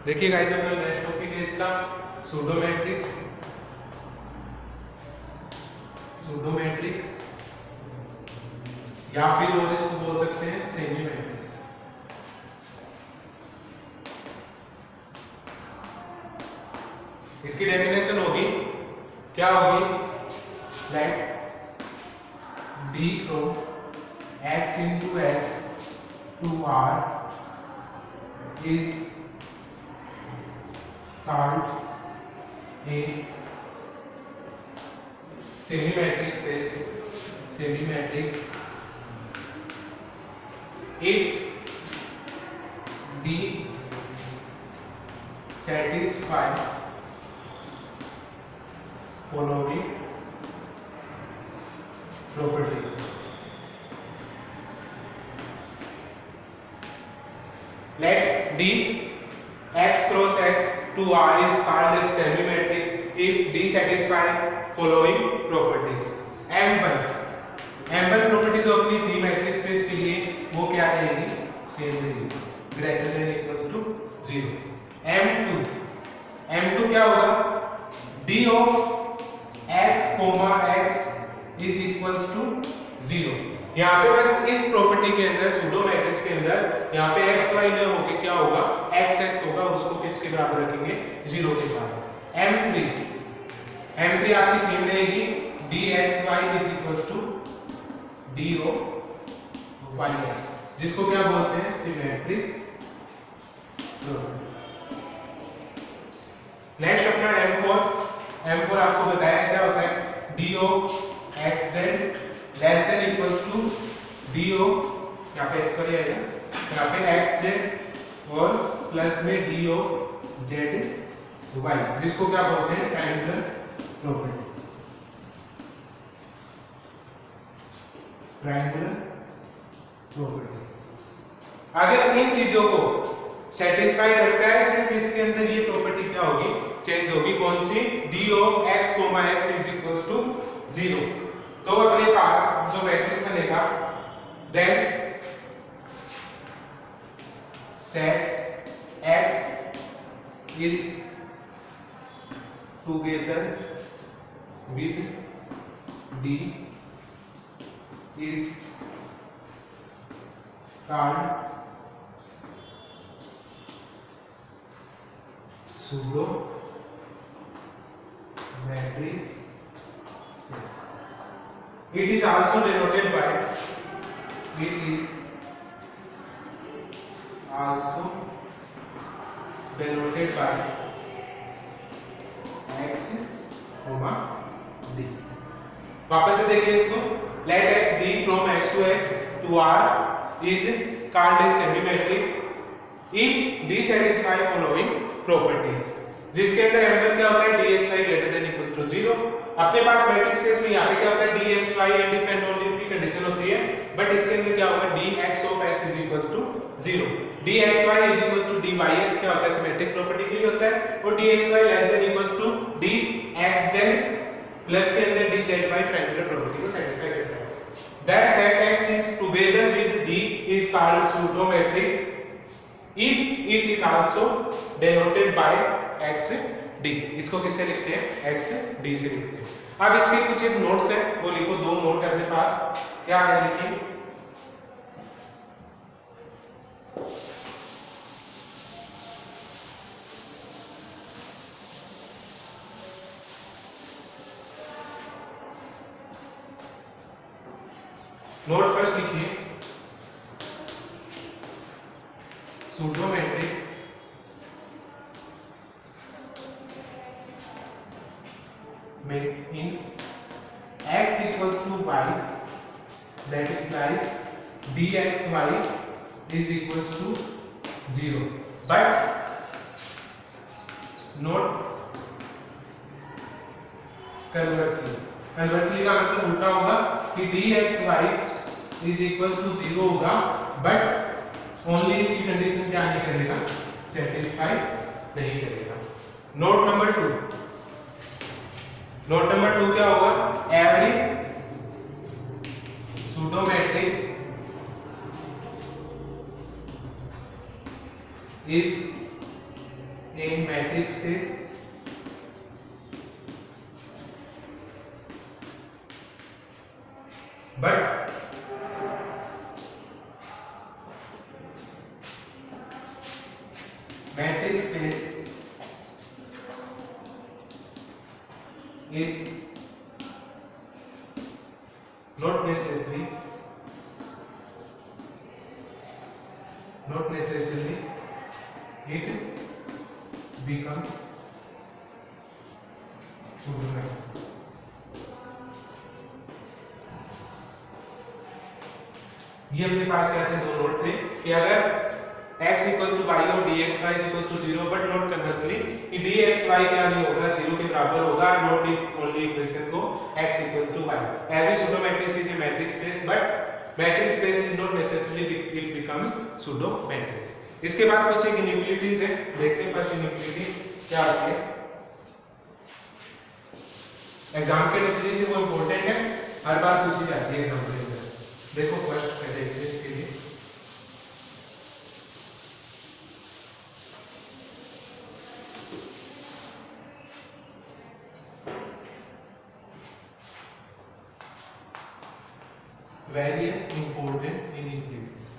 देखिए गाइस, अपना next topic है इसका सूडो मैट्रिक्स। सूडो मैट्रिक या फिर और इसको बोल सकते हैं सेमी मैट्रिक। इसकी डेफिनेशन होगी, क्या होगी? Let d from x into x to r is called a semi-metric space. Semi-metric if d satisfy following properties. Let d x cross x to r is called a semi-metric if d satisfy following properties. m1 property जो अपनी थी matrix space के लिए, वो क्या रहेगी? Same रहेगी, greater than equals to 0. m2 क्या होगा? d of x, x is equals to 0. यहाँ पे बस इस प्रॉपर्टी के अंदर, सूडो मैट्रिक्स के अंदर, यहाँ पे x y न होके क्या होगा? x x होगा, उसको किसके बराबर रखेंगे? 0 के बराबर. m3 आपकी सेम रहेगी, dxy is equals to d of yx, जिसको क्या बोलते हैं? Symmetric property. नेक्स्ट अपना m4 आपको बताया क्या होता है? d of xz less than equals to d of, यहाँ पे x y आएगा, यहाँ पे xz और प्लस में d ऑफ zy, जिसको क्या बोलते हैं? Triangular property. ट्रायंगुलर प्रॉपर्टी अगर इन चीजों को सेटिस्फाई करता है, सिर्फ इसके अंदर ये प्रॉपर्टी क्या होगी? चेंज होगी. कौन सी? d of x, x is equals to 0. तो अपने पास जो मैट्रिक्स बनेगा, then set x is together with d is called pseudo metric space. It is also denoted by x, d. वापस से देखिए इसको. Let d from x to x to r is called a semi-metric if d satisfy following properties. जिसके अंदर m1 क्या होता है? dxy greater than equals to 0. अपने पास मैट्रिक्स स्पेस में यहाँ पे क्या होता है? dxy and if and only if की कंडीशन होती है, बट इसके अंदर क्या होगा? dx of x is equals to 0. dxy is equals to dyx क्या होता है? सिमेट्रिक प्रॉपर्टी के लिए होता है. और dxy less than equals to dxz plus के अंदर dz by ट्रायंगुलर प्रॉपर्टी को सेटिस्फाई करता है. That set x is together with d is called pseudo metric if it is also denoted by x d. इसको किससे लिखते हैं? x d से लिखते हैं. अब इसके कुछ एक नोट्स है, वो लिखो. दो नोट है अपने पास. क्या है? लिखिए. नोट फर्स्ट लिखिए. सूडो मैट्रिक में इन x equals to y, that implies dxy is equals to 0, but not conversely. Conversely का मतलब उल्टा होगा कि dxy इज इक्वल्स टू 0 होगा, बट ओनली इफ की कंडीशन क्या नहीं करेगा? सेटिस्फाई नहीं करेगा. नोट नंबर 2 क्या होगा? Every pseudo matrix is a matrix is but matrix space is not necessarily it become pseudo-matrix. ये अपने पास क्या थे, दो नोट थे कि अगर x इक्वल टू वाई और dxy equal to 0 but not conversely कि dxy क्या नहीं होगा, 0 के बराबर होगा, नॉट ओनली इक्वेशन को x equal to y. Every pseudo matrix is a matrix space but matrix space is not necessarily it become pseudo matrix. इसके बाद कुछ एक इनइक्वालिटीज है, देखते हैं फर्स्ट इनइक्वालिटी क्या होती है. एग्जाम के नतीजे से वो इंपॉर्टेंट है, हर बार पूछी जाती है एग्जाम के अंदर. देखो फर्स्ट पहले इसके लिए various important inequalities.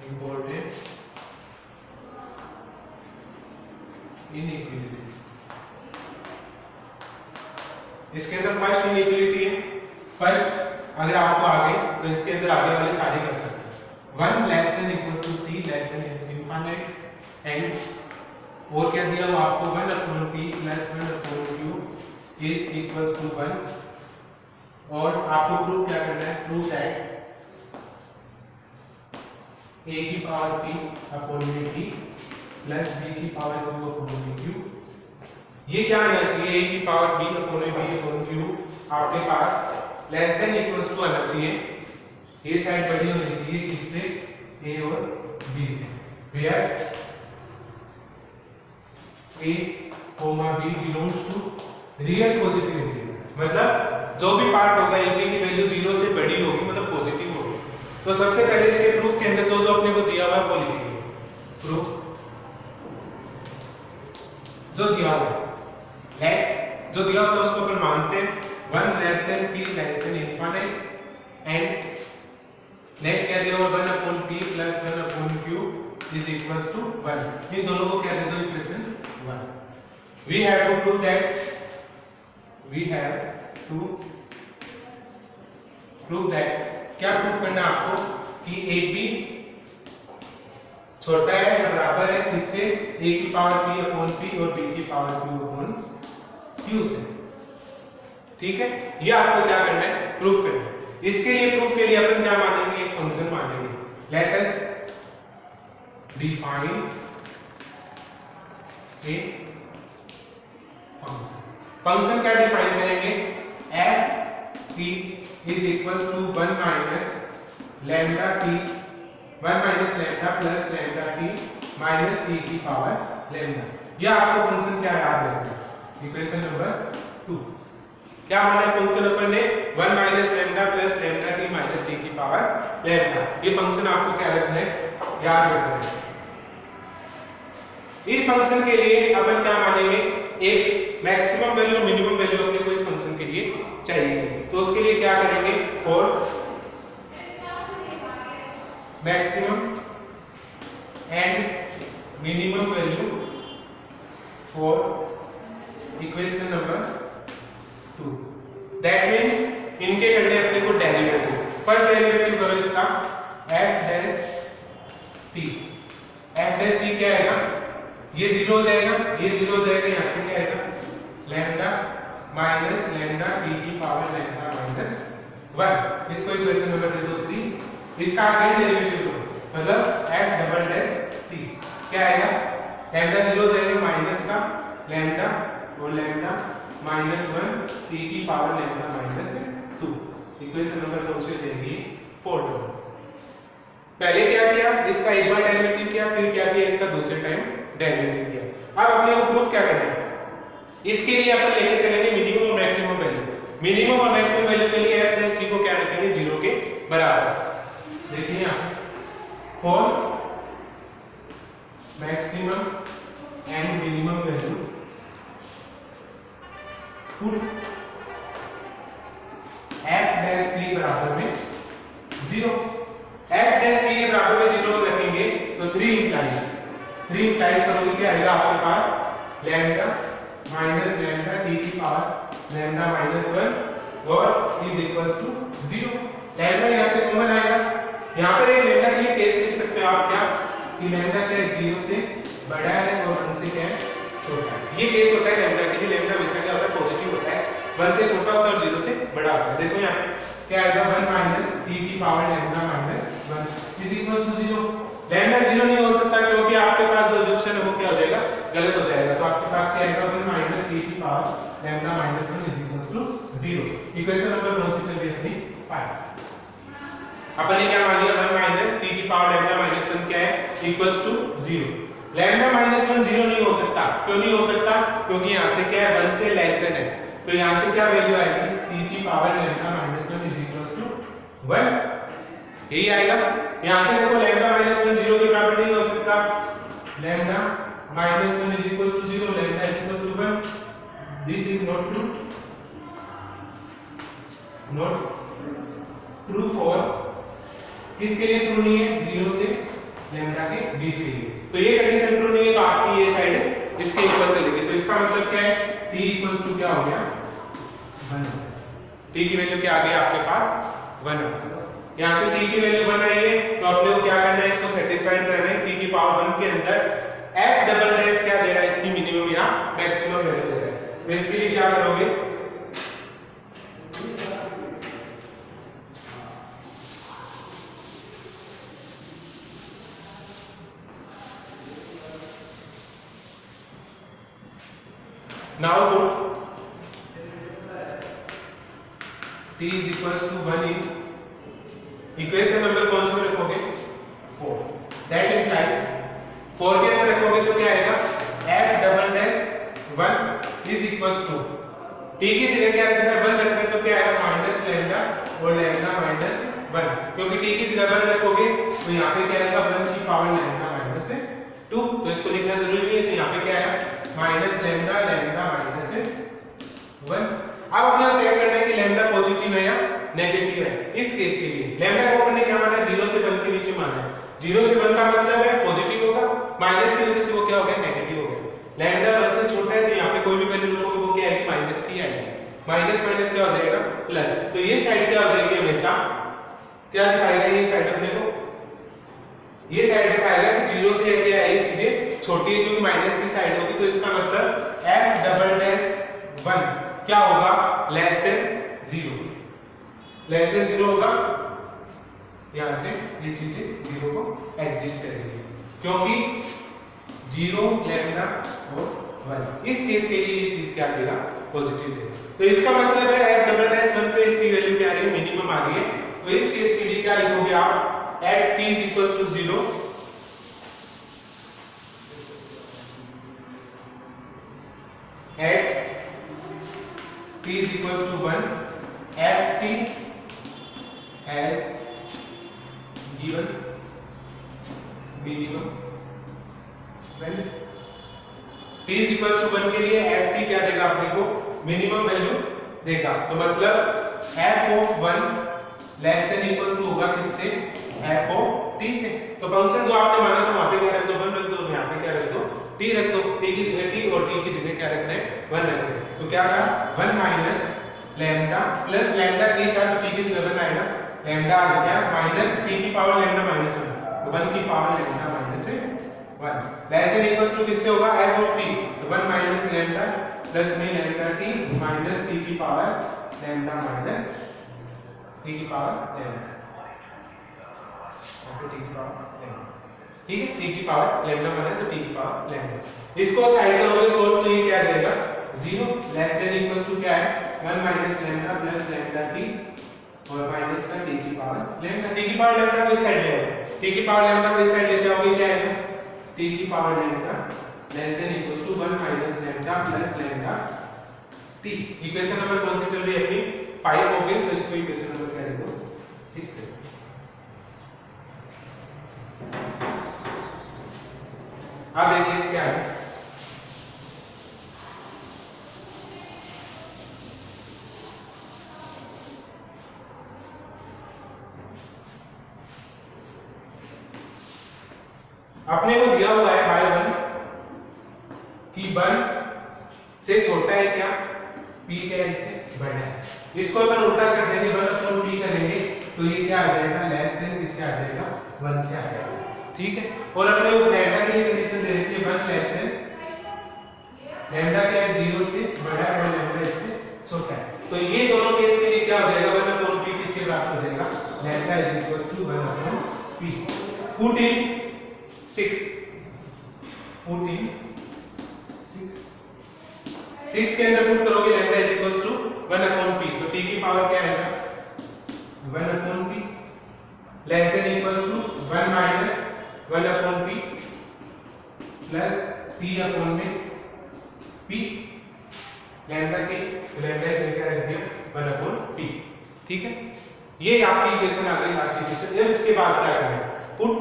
Important inequalities. इसके अंदर फर्स्ट इनइक्वालिटी है. फर्स्ट अगर आपको आगे तो इसके अंदर आगे वाले सारे कर सकते हैं. 1 less than equal to 3 less than infinite and और क्या दिया हुआ आपको 1 upon p plus 1 upon q is equals to 1. और आपको प्रूव क्या करना है, प्रूव दैट a की power p upon p plus b की पावर q अपॉन q. ये क्या आना चाहिए, a की पावर b अपॉन q आपके पास लेस देन इक्वल्स टू आना चाहिए. ये साइड बड़ी होनी चाहिए किससे, a और b से. Where a b belongs to real positive integer. मतलब जो भी पार्ट होगा a b की वैल्यू 0 से बड़ी होगी, मतलब पॉजिटिव होगी. तो सबसे पहले इसके प्रूफ के अंदर जो अपने को दिया हुआ है वो लिखेंगे. प्रूफ जो दिया हुआ है लेट जो दिया होता है उसको अपन मानते हैं 1 less than p less than infinite and let क्या दिया हुआ 1 upon p plus 1 upon q is equals to 1. ये दोनों को क्या दे दो equation 1. We have to prove that क्या प्रूफ करना है आपको कि ab छोटा है या बराबर है किससे, a की पावर p अपॉन p और b की पावर q अपॉन q से. ठीक है, ये आपको क्या करना है, प्रूफ करना है. इसके लिए प्रूफ के लिए अपन क्या मानेंगे, एक फंक्शन मानेंगे. Let us define a function. Function क्या डिफाइन करेंगे, f t is equal to 1 minus lambda t 1 minus lambda plus lambda t minus t की पावर लैम्डा. यह आपको फंक्शन क्या याद रखना, इक्वेशन नंबर 2. क्या माना फंक्शन अपन ने 1 minus lambda plus lambda t minus t की पावर लैम्डा. ये फंक्शन आपको क्या रखना है, याद रखना है. इस फंक्शन के लिए अपन क्या मानेंगे, एक मैक्सिमम वैल्यू और मिनिमम वैल्यू अपने को इस फंक्शन के लिए चाहिए. तो उसके लिए क्या करेंगे, for maximum and minimum value for equation number 2. That means इनके करने अपने को डेरिवेटिव. फर्स्ट डेरिवेटिव करो इसका f dash t. f dash t क्या आएगा, ये 0 हो जाएगा, ये 0 हो जाएगा, यहां से क्या आएगा लैम्डा माइनस लैम्डा t की पावर लैम्डा माइनस 1. इसको इक्वेशन नंबर दे दो 3. इसका अगेन डेरिवेटिव लो, मतलब f डबल डैश t क्या आएगा, लैम्डा 0 हो जाएगा, माइनस का लैम्डा और लैम्डा माइनस 1 t की power lambda minus 2. Equation number कौन सी हो जाएगी, 4. पहले क्या किया, इसका एक बार डेरिवेटिव किया, फिर क्या किया, इसका दूसरे टाइम डेरिवेटिव किया. अब अपने को प्रूफ क्या करना है, इसके लिए अपन लेके चलेंगे मिनिमम और मैक्सिमम वैल्यू. मिनिमम और मैक्सिमम वैल्यू के लिए f डैश t को क्या रखेंगे, 0 के बराबर. देखिए यहां for maximum and minimum value put f dash t बराबर में 0। f डैश t के बराबर में 0 रखेंगे तो 3 इंप्लाइज करोगे क्या आएगा आपके पास लैम्डा माइनस लैम्डा t की पावर लैम्डा माइनस 1 और इज इक्वल्स टू 0। लैम्डा यहां से कॉमन आएगा। यहां पर एक लैम्डा के लिए केस लिख सकते हो आप क्या कि लैम्डा क्या 0 से बड़ा है और 1 से क्या है छोटा है। ये केस होता है लैम्डा के लिए। लैम्डा हमेशा क्या होता है पॉजिटिव होता है, 1 से छोटा होता है और 0 से बड़ा होता है। देखो यहां पे क्या आएगा 1 माइनस t की power lambda minus 1 is equal to 0। Lambda 0 नहीं हो सकता क्योंकि आपके पास जो रिजल्यूशन है वो क्या हो जाएगा गलत हो जाएगा। तो आपके पास क्या आएगा 1 माइनस t की power lambda minus 1 is equal to 0। Equation number कौन सी चल रही है अपनी 5। अपन ने क्या मान लिया 1 माइनस t की पावर लैम्डा माइनस 1 क्या है इक्वल्स टू 0। लैम्डा माइनस 1 0 नहीं हो सकता। क्यों नहीं हो सकता? क्योंकि यहां से क्या है 1 से लेस देन है। तो यहां से क्या वैल्यू आएगी t की power lambda minus 1 is equals to 1। यही आएगा। यहां से देखो लैम्डा माइनस 1 0 के बराबर नहीं हो सकता। Lambda minus 1 is equal to 0, lambda is equal to 1। This is not true for किसके लिए ट्रू नहीं है 0 से लैम्डा के बीच के लिए। तो ये कंडीशन ट्रू नहीं है तो आपकी ये साइड इसके इक्वल चलेगी। तो इसका मतलब क्या है t इक्वल्स टू क्या हो गया 1। t की वैल्यू क्या आ गई आपके पास 1 आ गई। यहां से t की वैल्यू 1 आई है तो आपने को क्या करना है इसको सेटिस्फाइड करना है। t की पावर 1 के अंदर f डबल डैश क्या दे रहा है इसकी मिनिमम या मैक्सिमम वैल्यू दे रहा है। तो इसके लिए क्या करोगे now put t is equals to 1 in equation number कौन सा में रखोगे 4। दैट इंप्लाइज 4 के अंदर रखोगे तो क्या आएगा f double dash 1 is equals to t की जगह क्या रखना है 1 रखना है तो क्या आएगा माइनस लैम्डा और लैम्डा माइनस 1। क्योंकि t की जगह 1 रखोगे तो यहां पे क्या आएगा 1 की पावर लैम्डा माइनस 2। तो इसको लिखना जरूरी नहीं है। तो यहां पे क्या आएगा माइनस लैम्डा लैम्डा माइनस 1। अब अपना चेक करना है कि लैम्डा पॉजिटिव है या नेगेटिव है। इस केस के लिए लैम्डा को हमने क्या माना 0 से 1 के बीच में माना है। 0 से 1 का मतलब है पॉजिटिव होगा, माइनस की वजह से वो क्या हो गया नेगेटिव हो गया। लैम्डा 1 से छोटा है तो यहां पे कोई भी वैल्यू रखोगे वो क्या आएगी माइनस की आएगी। माइनस माइनस क्या हो जाएगा प्लस। तो ये साइड क्या हो जाएगी हमेशा क्या दिखाएगा ये साइड अपने को ये साइड दिखाएगा कि 0 से क्या है ये चीजें छोटी है क्योंकि माइनस की साइड होगी। तो इसका मतलब f डबल डैश 1 क्या होगा लेस देन 0। लेस देन 0 होगा यहां से ये चीजें 0 को एग्जिस्ट करेंगी क्योंकि 0 लैम्डा और 1 इस केस के लिए ये चीज क्या देगा पॉजिटिव देगा। तो इसका मतलब है f डबल डैश 1 पे इसकी वैल्यू क्या आ रही है मिनिमम आ रही है। तो इस केस के लिए क्या लिखोगे आप at t is equals to 0 at t is equals to 1 f t has given minimum value। t is equals to 1 के लिए f t क्या देगा अपने को मिनिमम वैल्यू देगा। तो मतलब f of 1 less than equal to होगा किससे f of t से। तो फंक्शन जो आपने माना था वहां पे क्या रख दो 1 रख दो, यहां पे क्या रख दो t रख दो। t की जगह t और t की जगह क्या रखना है 1 रखना है। तो क्या था 1 minus lambda plus lambda t था तो t की जगह 1 आएगा लैम्डा आ गया माइनस t की पावर लैम्डा माइनस 1 तो 1 की power lambda minus 1 less than equals to किससे होगा f of t। तो 1 माइनस लैम्डा प्लस में लैम्डा t माइनस t की पावर लैम्डा माइनस t की पावर लैम्डा ठीक है। t की पावर लैम्डा माना है तो t की पावर लैम्डा। इसको साइड करोगे सोल्व तो ये क्या देगा 0 लेस देन इक्वल्स टू क्या है 1 minus lambda plus lambda t और माइनस का t की पावर लैम्डा। t की पावर लैम्डा को इस साइड ले आओ। t की पावर लैम्डा को इस साइड लेके आओगे क्या आएगा t की power lambda less than equals to 1 minus lambda plus lambda t। Equation number कौन सी चल रही है अपनी 5 हो गई। तो इसको इक्वेशन नंबर क्या लिखो 6 लिखो। अब देखिए इसके आगे अपने को दिया हुआ है y1 कि 1 से छोटा है क्या, p क्या है इससे बड़ा है। इसको अपन उल्टा कर देंगे, 1/p करेंगे तो ये क्या आ जाएगा, लेस देन किससे आ जाएगा, 1 से आ जाएगा, ठीक है। और अपने को लैम्डा की कंडीशन दे रखी है 1 लेस देन लैम्डा क्या है 0 से बड़ा है और लैम्डा इससे छोटा है। तो ये दोनों केस के लिए क्या हो जाएगा, 1/p किसके प्राप्त हो जाएगा, lambda is equal to 1/p। Put in 6 6 के अंदर पुट करोगे lambda is equal to 1/p, तो t की पावर क्या आएगा 1/p less than equal to 1 minus 1/p plus t/p lambda की लैम्डा क्या रख दिया 1/p, ठीक है। ये आपकी इक्वेशन आ गई लास्ट इक्वेशन। अब इसके बाद क्या करें, पुट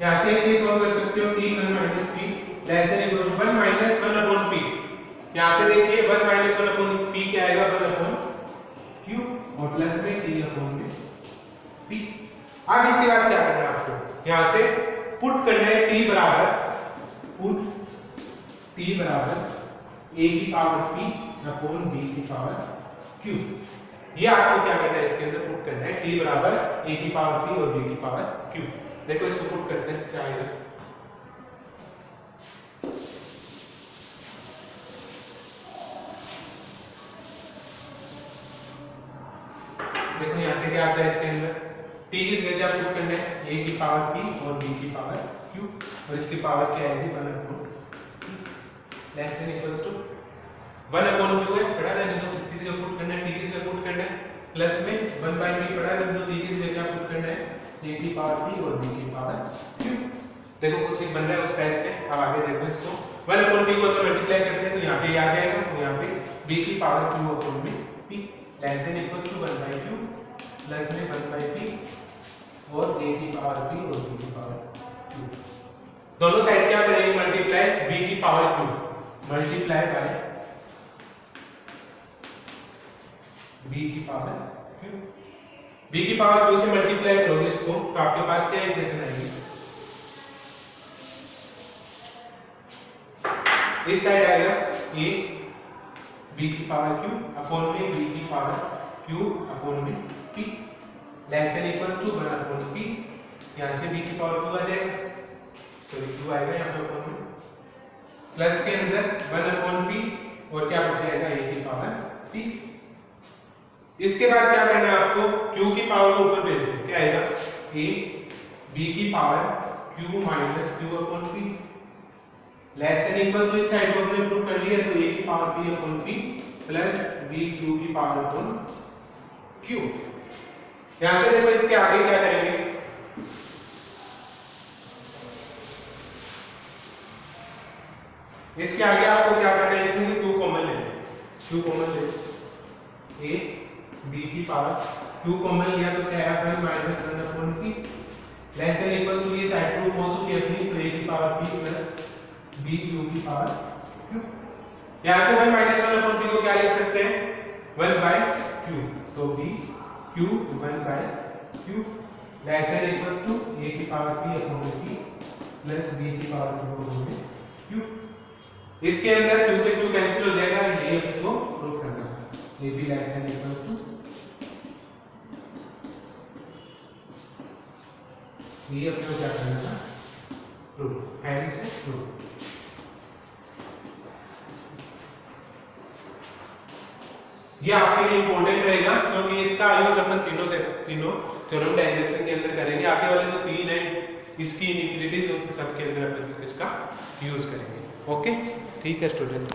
यहां से ये सॉल्व कर सकते हो, t 1 minus p less than equal to 1 minus 1/p। यहां से देखिए 1 माइनस 1/p क्या आएगा 1/q और प्लस में t/p। अब इसके बाद क्या करना है आपको, यहां से पुट करना है t बराबर a की पावर p अपॉन b की पावर q। ये आपको क्या करना है, इसके अंदर पुट करना है t बराबर a की पावर p और b की पावर q। देखो इसको पुट करते हैं क्या आएगा, देखो यहां से क्या आता है, इसके अंदर t की जगह पुट करना है a की पावर p और b की पावर q और इसकी पावर क्या आएगी 1/p less than equals to 1/q है, पढ़ा रहने दो, इसकी जगह पुट करना है t की जगह पुट करना है प्लस में 1/p पढ़ा रहने दो, t की जगह पुट करना है a की पावर p और b की पावर q। देखो कुछ एक बन रहा है उस टाइप से। अब आगे देखो इसको 1/p को तो मल्टीप्लाई करते हैं तो यहाँ पे आ जाएगा, तो यहाँ पे b की power q upon p less than equals to 1/q plus में 1/p और a की पावर p और b की पावर q। दोनों साइड क्या करेंगे, मल्टीप्लाई b की power q multiply by b की पावर q। b की पावर q से मल्टीप्लाई करोगे इसको तो आपके पास क्या इक्वेशन आएगी, इस साइड आएगा a b की पावर q अपॉन में b की पावर q अपॉन में p less than equals to 1/p। यहां से b की पावर q आ जाएगा, सॉरी q आएगा यहां पे अपॉन में प्लस के अंदर 1/p और क्या बच जाएगा a की पावर p। इसके बाद क्या करना है आपको, q की पावर को ऊपर भेज दो, क्या आएगा a b की power q minus q upon p less than equal to इस साइड को हमने प्रूव कर लिया, तो a की power p upon p plus b q की पावर अपॉन q। यहां से देखो इसके आगे क्या करेंगे, इसके आगे आपको क्या करना है, इसमें से q कॉमन लेना है, q कॉमन ले a b की पावर q कॉमन लिया तो क्या आया 1 minus 1/p less than equal to ये साइड प्रूफ हो चुकी है अपनी, तो a की power p plus b q की पावर q। यहां से 1 माइनस 1/p को क्या लिख सकते हैं 1/q, तो b q 1/q less than equals to a की power p upon p plus b की पावर q अपॉन q। इसके अंदर q से q कैंसिल हो जाएगा, ये इसको प्रूफ करना है, a b less than equals to ये अपने को क्या करना था, प्रूफ एंड से प्रूफ। ये आपके लिए इंपॉर्टेंट रहेगा क्योंकि इसका यूज अपन तीनों थ्योरम डेरिवेशन के अंदर करेंगे। आगे वाले जो 3 है इसकी इनइक्वालिटीज सबके अंदर अपन इसका यूज करेंगे। ओके ठीक है स्टूडेंट।